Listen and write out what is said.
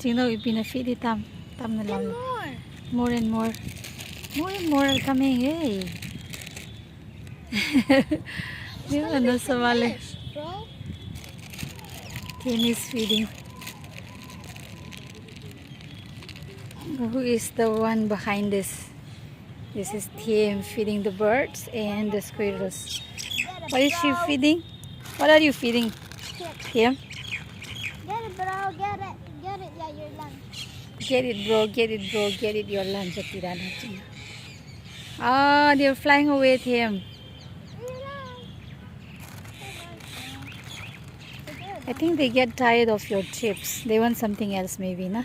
Tingnan, ipinafeed it. Tam na lang. More. More and more. More and more are coming. Hey. Di ba nasa wali? Bro. Thiem is feeding. Who is the one behind this? This is Thiem feeding the birds and the squirrels. What is she feeding? What are you feeding, Thiem? Get it, bro. Get it. Get it. Yeah, your lunch. Get it, bro. Get it, bro. Get it. Your lunch. Ah, they're flying away, Thiem. I think they get tired of your chips. They want something else, maybe, na?